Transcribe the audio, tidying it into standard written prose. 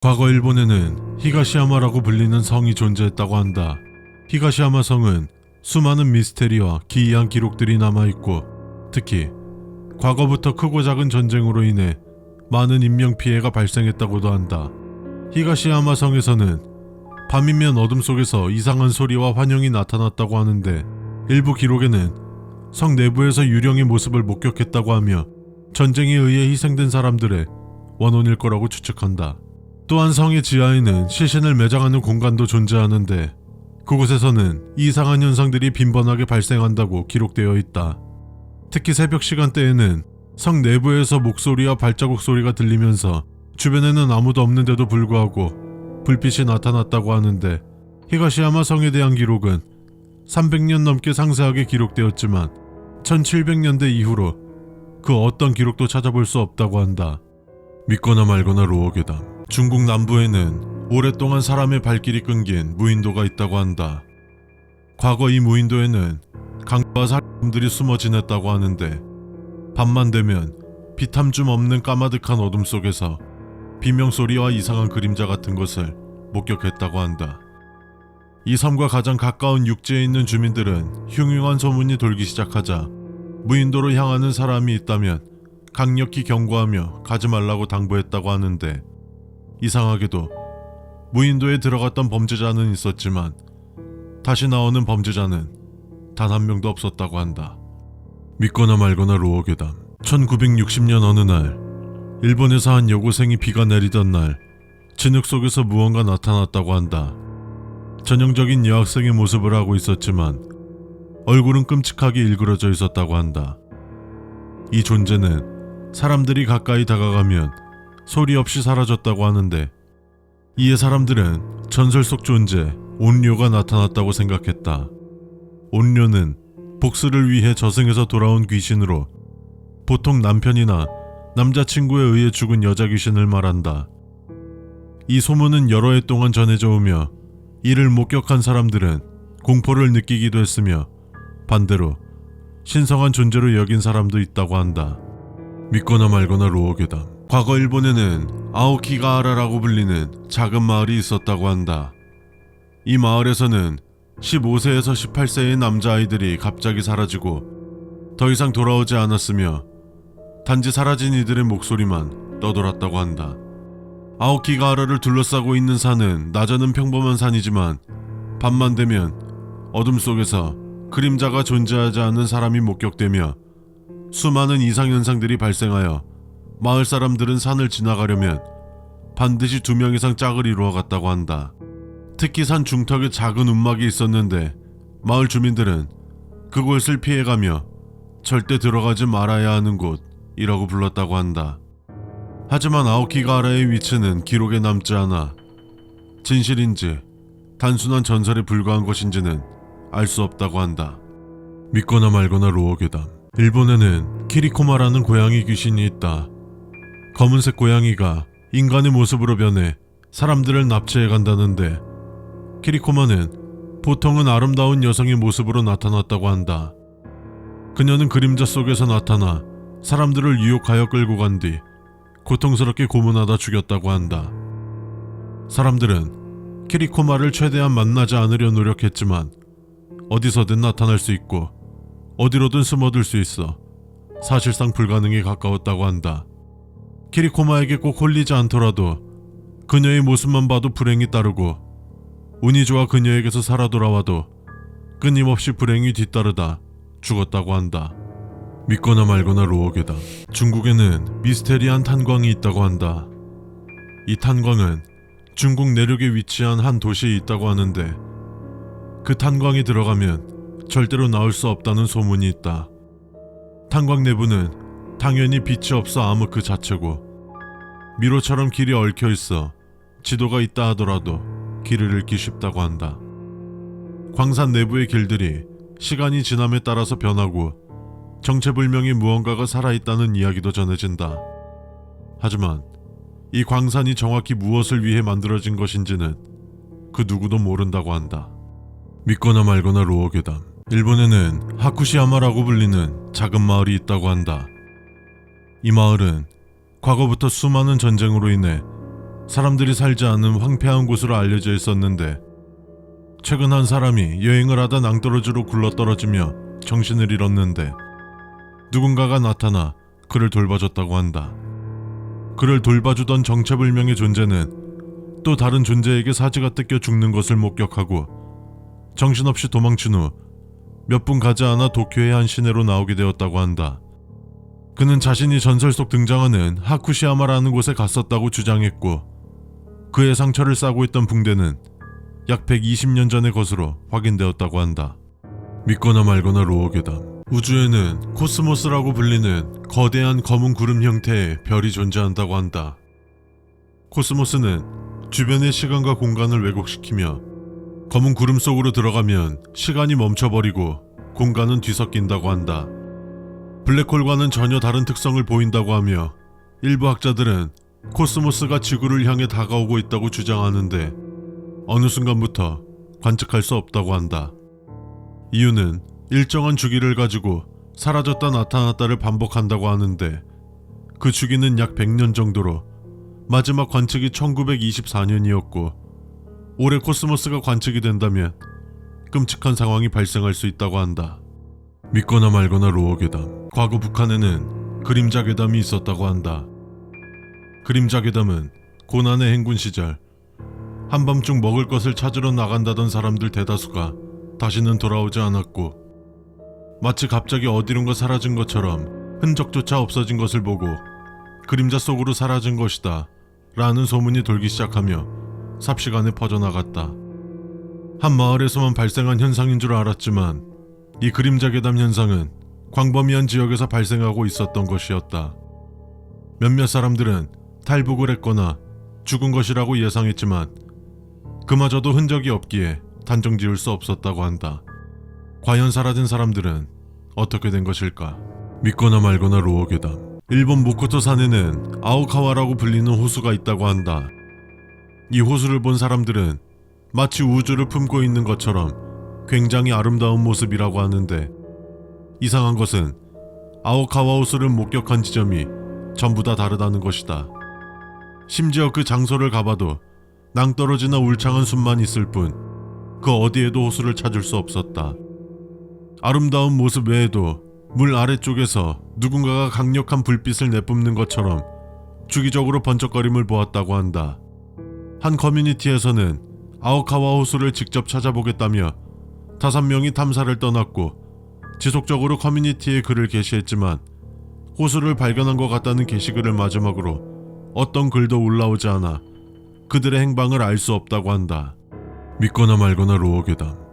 과거 일본에는 히가시야마라고 불리는 성이 존재했다고 한다. 히가시야마 성은 수많은 미스테리와 기이한 기록들이 남아있고 특히 과거부터 크고 작은 전쟁으로 인해 많은 인명피해가 발생했다고도 한다. 히가시야마 성에서는 밤이면 어둠 속에서 이상한 소리와 환영이 나타났다고 하는데 일부 기록에는 성 내부에서 유령의 모습을 목격했다고 하며 전쟁에 의해 희생된 사람들의 원혼일 거라고 추측한다. 또한 성의 지하에는 시신을 매장하는 공간도 존재하는데 그곳에서는 이상한 현상들이 빈번하게 발생한다고 기록되어 있다. 특히 새벽 시간대에는 성 내부에서 목소리와 발자국 소리가 들리면서 주변에는 아무도 없는데도 불구하고 불빛이 나타났다고 하는데 히가시야마 성에 대한 기록은 300년 넘게 상세하게 기록되었지만 1700년대 이후로 그 어떤 기록도 찾아볼 수 없다고 한다. 믿거나 말거나 루어괴담. 중국 남부에는 오랫동안 사람의 발길이 끊긴 무인도가 있다고 한다. 과거 이 무인도에는 강과 살인범들이 숨어 지냈다고 하는데 밤만 되면 빛 한 줌 없는 까마득한 어둠 속에서 비명소리와 이상한 그림자 같은 것을 목격했다고 한다. 이 섬과 가장 가까운 육지에 있는 주민들은 흉흉한 소문이 돌기 시작하자 무인도로 향하는 사람이 있다면 강력히 경고하며 가지 말라고 당부했다고 하는데 이상하게도 무인도에 들어갔던 범죄자는 있었지만 다시 나오는 범죄자는 단 한 명도 없었다고 한다. 믿거나 말거나 루어괴담. 1960년 어느 날 일본에서 한 여고생이 비가 내리던 날 진흙 속에서 무언가 나타났다고 한다. 전형적인 여학생의 모습을 하고 있었지만 얼굴은 끔찍하게 일그러져 있었다고 한다. 이 존재는 사람들이 가까이 다가가면 소리 없이 사라졌다고 하는데 이에 사람들은 전설 속 존재 온료가 나타났다고 생각했다. 온료는 복수를 위해 저승에서 돌아온 귀신으로 보통 남편이나 남자친구에 의해 죽은 여자 귀신을 말한다. 이 소문은 여러 해 동안 전해져 오며 이를 목격한 사람들은 공포를 느끼기도 했으며 반대로 신성한 존재로 여긴 사람도 있다고 한다. 믿거나 말거나 루어괴담. 과거 일본에는 아오키가하라라고 불리는 작은 마을이 있었다고 한다. 이 마을에서는 15세에서 18세의 남자아이들이 갑자기 사라지고 더 이상 돌아오지 않았으며 단지 사라진 이들의 목소리만 떠돌았다고 한다. 아오키가하라를 둘러싸고 있는 산은 낮에는 평범한 산이지만 밤만 되면 어둠 속에서 그림자가 존재하지 않는 사람이 목격되며 수많은 이상현상들이 발생하여 마을 사람들은 산을 지나가려면 반드시 2명 이상 짝을 이루어 갔다고 한다. 특히 산 중턱에 작은 움막이 있었는데 마을 주민들은 그곳을 피해가며 절대 들어가지 말아야 하는 곳이라고 불렀다고 한다. 하지만 아오키가하라의 위치는 기록에 남지 않아 진실인지 단순한 전설에 불과한 것인지는 알 수 없다고 한다. 믿거나 말거나 루어괴담. 일본에는 키리코마라는 고양이 귀신이 있다. 검은색 고양이가 인간의 모습으로 변해 사람들을 납치해 간다는데 키리코마는 보통은 아름다운 여성의 모습으로 나타났다고 한다. 그녀는 그림자 속에서 나타나 사람들을 유혹하여 끌고 간 뒤 고통스럽게 고문하다 죽였다고 한다. 사람들은 키리코마를 최대한 만나지 않으려 노력했지만 어디서든 나타날 수 있고 어디로든 숨어들 수 있어 사실상 불가능에 가까웠다고 한다. 키리코마에게 꼭 홀리지 않더라도 그녀의 모습만 봐도 불행이 따르고 운이 좋아 그녀에게서 살아 돌아와도 끊임없이 불행이 뒤따르다 죽었다고 한다. 믿거나 말거나 루어괴담. 중국에는 미스테리한 탄광이 있다고 한다. 이 탄광은 중국 내륙에 위치한 한 도시에 있다고 하는데 그 탄광이 들어가면 절대로 나올 수 없다는 소문이 있다. 탄광 내부는 당연히 빛이 없어 암흑 그 자체고 미로처럼 길이 얽혀 있어 지도가 있다 하더라도 길을 잃기 쉽다고 한다. 광산 내부의 길들이 시간이 지남에 따라서 변하고 정체불명의 무언가가 살아있다는 이야기도 전해진다. 하지만 이 광산이 정확히 무엇을 위해 만들어진 것인지는 그 누구도 모른다고 한다. 믿거나 말거나 루어괴담. 일본에는 하쿠시야마라고 불리는 작은 마을이 있다고 한다. 이 마을은 과거부터 수많은 전쟁으로 인해 사람들이 살지 않은 황폐한 곳으로 알려져 있었는데 최근 한 사람이 여행을 하다 낭떠러지로 굴러떨어지며 정신을 잃었는데 누군가가 나타나 그를 돌봐줬다고 한다. 그를 돌봐주던 정체불명의 존재는 또 다른 존재에게 사지가 뜯겨 죽는 것을 목격하고 정신없이 도망친 후 몇 분 가지 않아 도쿄의 한 시내로 나오게 되었다고 한다. 그는 자신이 전설 속 등장하는 하쿠시야마라는 곳에 갔었다고 주장했고 그의 상처를 싸고 있던 붕대는 약 120년 전의 것으로 확인되었다고 한다. 믿거나 말거나 로어괴담. 우주에는 코스모스라고 불리는 거대한 검은 구름 형태의 별이 존재한다고 한다. 코스모스는 주변의 시간과 공간을 왜곡시키며 검은 구름 속으로 들어가면 시간이 멈춰버리고 공간은 뒤섞인다고 한다. 블랙홀과는 전혀 다른 특성을 보인다고 하며 일부 학자들은 코스모스가 지구를 향해 다가오고 있다고 주장하는데 어느 순간부터 관측할 수 없다고 한다. 이유는 일정한 주기를 가지고 사라졌다 나타났다를 반복한다고 하는데 그 주기는 약 100년 정도로 마지막 관측이 1924년이었고 올해 코스모스가 관측이 된다면 끔찍한 상황이 발생할 수 있다고 한다. 믿거나 말거나 로어괴담. 과거 북한에는 그림자 괴담이 있었다고 한다. 그림자 괴담은 고난의 행군 시절 한밤중 먹을 것을 찾으러 나간다던 사람들 대다수가 다시는 돌아오지 않았고 마치 갑자기 어디론가 사라진 것처럼 흔적조차 없어진 것을 보고 그림자 속으로 사라진 것이다 라는 소문이 돌기 시작하며 삽시간에 퍼져나갔다. 한 마을에서만 발생한 현상인 줄 알았지만 이 그림자 괴담 현상은 광범위한 지역에서 발생하고 있었던 것이었다. 몇몇 사람들은 탈북을 했거나 죽은 것이라고 예상했지만 그마저도 흔적이 없기에 단정 지을 수 없었다고 한다. 과연 사라진 사람들은 어떻게 된 것일까? 믿거나 말거나 로어괴담. 일본 모코토 산에는 아오카와라고 불리는 호수가 있다고 한다. 이 호수를 본 사람들은 마치 우주를 품고 있는 것처럼 굉장히 아름다운 모습이라고 하는데 이상한 것은 아오카와 호수를 목격한 지점이 전부 다 다르다는 것이다. 심지어 그 장소를 가봐도 낭떠러지나 울창한 숲만 있을 뿐 그 어디에도 호수를 찾을 수 없었다. 아름다운 모습 외에도 물 아래쪽에서 누군가가 강력한 불빛을 내뿜는 것처럼 주기적으로 번쩍거림을 보았다고 한다. 한 커뮤니티에서는 아오카와 호수를 직접 찾아보겠다며 5명이 탐사를 떠났고 지속적으로 커뮤니티에 글을 게시했지만 호수를 발견한 것 같다는 게시글을 마지막으로 어떤 글도 올라오지 않아 그들의 행방을 알 수 없다고 한다. 믿거나 말거나 로어괴담.